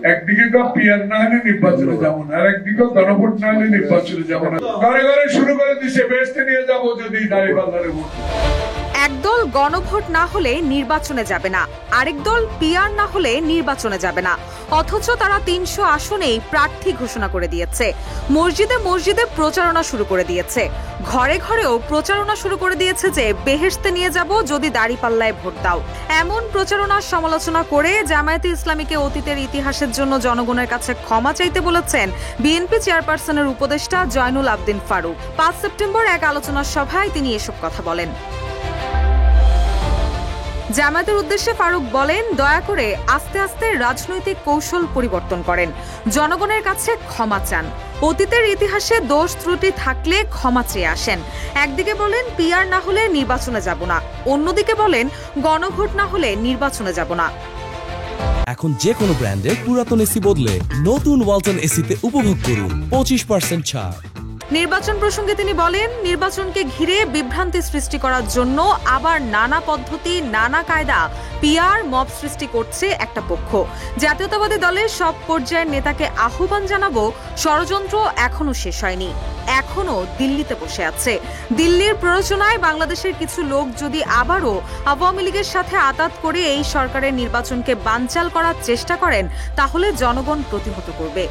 একদিকে তো পিয়ার না হলে নির্বাচনে যাবো না, আর একদিকে গণভোট না হলে নির্বাচনে যাবো না। ঘরে ঘরে শুরু করে দিচ্ছে বেহেশতে নিয়ে যাবো যদি দাঁড়িপাল্লারে ভোট। একদল গণভোট না হলে নির্বাচনে যাবে না, আরেক দল পিয়ার না হলে নির্বাচনে যাবে না, অথচ তারা ৩০০ আসনেই প্রার্থী ঘোষণা করে দিয়েছে। মসজিদে মসজিদে প্রচারণা শুরু করে দিয়েছে, ঘরে ঘরেও প্রচারণা শুরু করে দিয়েছে যে বেহেশতে নিয়ে যাব যদি দাঁড়িপাল্লায় ভোট দাও। এমন প্রচারণার সমালোচনা করে জামায়াতে ইসলামীকে অতীতের ইতিহাসের জন্য জনগণের কাছে ক্ষমা চাইতে বলেছেন বিএনপি চেয়ারপারসনের উপদেষ্টা জয়নুল আবদিন ফারুক। ৫ সেপ্টেম্বর এক আলোচনা সভায় তিনি এসব কথা বলেন। জামায়াতের উদ্দেশ্যে ফারুক বলেন, দয়া করে আস্তে আস্তে রাজনৈতিক কৌশল পরিবর্তন করেন, জনগণের কাছে ক্ষমা চান, অতীতের ইতিহাসে দোষ ত্রুটি থাকলে ক্ষমা চেয়ে আসেন। একদিকে বলেন পিআর না হলে নির্বাচনে যাব না, অন্যদিকে বলেন গণভোট না হলে নির্বাচনে যাব না। এখন যে কোনো ব্র্যান্ডের পুরাতন এসি বদলে নতুন ওয়ালটন এসিতে উপভোগ করুন 25% ছাড়। নির্বাচন প্রসঙ্গে তিনি বলেন, নির্বাচনকে ঘিরে বিভ্রান্তি সৃষ্টি করার জন্য আবার নানা পদ্ধতি নানা কায়দা পিআর মব সৃষ্টি করছে একটা পক্ষ। জাতীয়তাবাদী দলের সব পর্যায়ের নেতাকে আহ্বান জানাবো, ষড়যন্ত্র এখনো শেষ হয়নি, এখনো দিল্লিতে বসে আছে। দিল্লির প্ররোচনায় বাংলাদেশের কিছু লোক যদি আবারও আওয়ামী লীগের সাথে আঁতাত করে এই সরকারের নির্বাচনকে বানচাল করার চেষ্টা করেন, তাহলে জনগণ প্রতিহত করবে।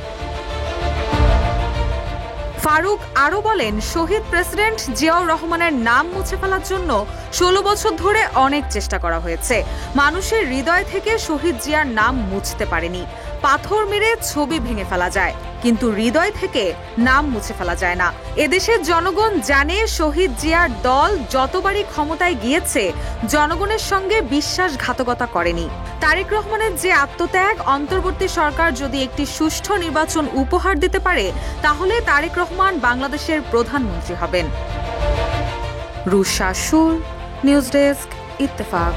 ফারুক আরো বলেন, শহীদ প্রেসিডেন্ট জিয়াউর রহমানের নাম মুছে ফেলার জন্য ১৬ বছর ধরে অনেক চেষ্টা করা হয়েছে। মানুষের হৃদয় থেকে শহীদ জিয়ার নাম মুছতে পারেনি। পাথর মেরে ছবি ভেঙে ফেলা যায়, কিন্তু হৃদয় থেকে নাম মুছে ফেলা যায় না। এদেশের জনগণ জানে শহীদ জিয়ার দল যতবারই ক্ষমতায় গিয়েছে জনগণের সঙ্গে বিশ্বাসঘাতকতা করেনি। তারেক রহমানের যে আত্মত্যাগ, অন্তর্বর্তী সরকার যদি একটি সুষ্ঠু নির্বাচন উপহার দিতে পারে তাহলে তারেক রহমান বাংলাদেশের প্রধানমন্ত্রী হবেন। রুশা সুর, নিউজ ডেস্ক, ইত্তেফাক।